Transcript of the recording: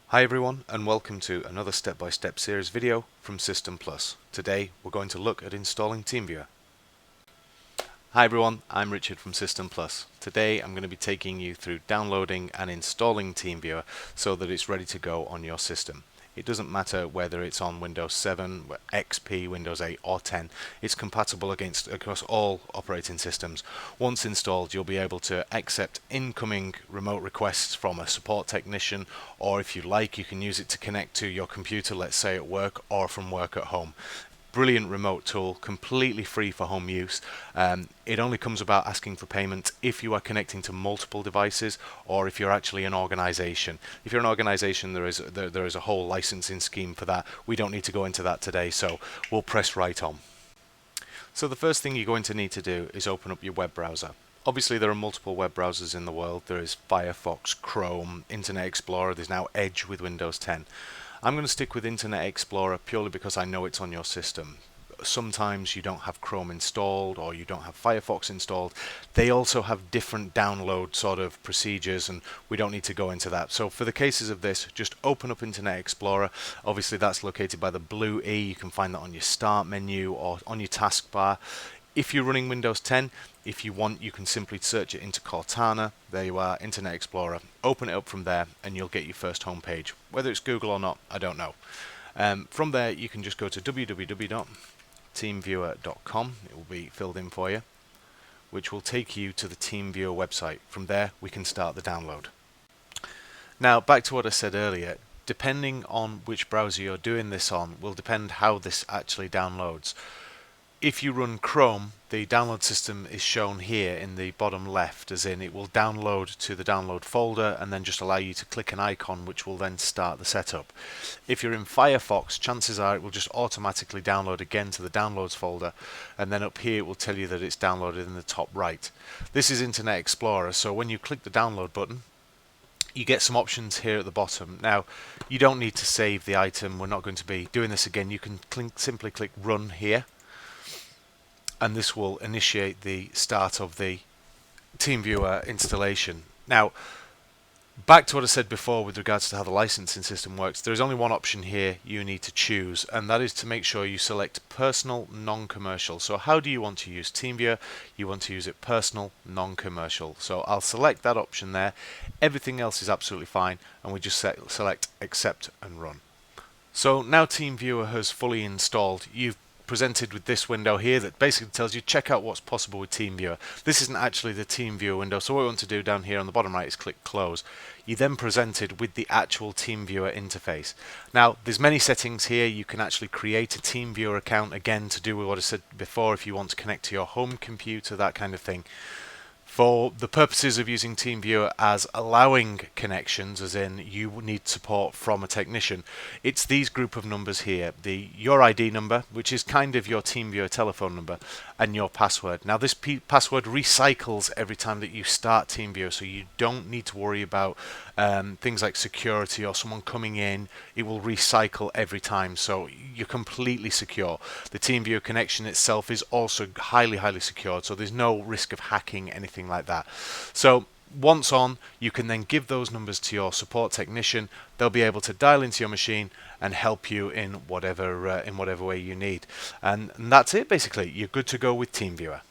Hi everyone, and welcome to another step-by-step series video from System Plus. Today we're going to look at installing TeamViewer. Hi everyone, I'm Richard from System Plus. Today I'm going to be taking you through downloading and installing TeamViewer so that it's ready to go on your system. It doesn't matter whether it's on Windows 7, XP, Windows 8 or 10. It's compatible across all operating systems. Once installed, you'll be able to accept incoming remote requests from a support technician, or if you like, you can use it to connect to your computer, let's say at work or from work at home. Brilliant remote tool, completely free for home use. It only comes about asking for payment if you are connecting to multiple devices or if you're actually an organization. If you're an organization, there is a whole licensing scheme for that. We don't need to go into that today, so we'll press right on. So the first thing you're going to need to do is open up your web browser. Obviously there are multiple web browsers in the world. There is Firefox, Chrome, Internet Explorer, there's now Edge with Windows 10. I'm going to stick with Internet Explorer purely because I know it's on your system. Sometimes you don't have Chrome installed or you don't have Firefox installed. They also have different download sort of procedures, and we don't need to go into that. So for the cases of this, just open up Internet Explorer. Obviously that's located by the blue E. You can find that on your start menu or on your taskbar. If you're running Windows 10, if you want, you can simply search it into Cortana. There you are, Internet Explorer. Open it up from there and you'll get your first home page. Whether it's Google or not, I don't know. From there, you can just go to www.teamviewer.com. It will be filled in for you, which will take you to the TeamViewer website. From there, we can start the download. Now, back to what I said earlier. Depending on which browser you're doing this on will depend how this actually downloads. If you run Chrome, the download system is shown here in the bottom left, as in it will download to the download folder and then just allow you to click an icon which will then start the setup. If you're in Firefox, chances are it will just automatically download again to the downloads folder, and then up here it will tell you that it's downloaded in the top right. This is Internet Explorer, so when you click the download button, you get some options here at the bottom. Now, you don't need to save the item. We're not going to be doing this again. You can simply click Run here, and this will initiate the start of the TeamViewer installation. Now, back to what I said before with regards to how the licensing system works, there is only one option here you need to choose, and that is to make sure you select personal, non-commercial. So how do you want to use TeamViewer? You want to use it personal, non-commercial. So I'll select that option there. Everything else is absolutely fine, and we just select accept and run. So now TeamViewer has fully installed. You've presented with this window here that basically tells you check out what's possible with TeamViewer. This isn't actually the TeamViewer window, so what we want to do down here on the bottom right is click close. You then presented with the actual TeamViewer interface. Now there's many settings here. You can actually create a TeamViewer account, again to do with what I said before, if you want to connect to your home computer, that kind of thing. For the purposes of using TeamViewer as allowing connections, as in you need support from a technician, it's these group of numbers here, your ID number, which is kind of your TeamViewer telephone number, and your password. Now this password recycles every time that you start TeamViewer, so you don't need to worry about things like security or someone coming in. It will recycle every time, so you're completely secure. The TeamViewer connection itself is also highly secured, so there's no risk of hacking, anything like that. So once on, you can then give those numbers to your support technician. They'll be able to dial into your machine and help you in whatever way you need. And that's it basically. You're good to go with TeamViewer.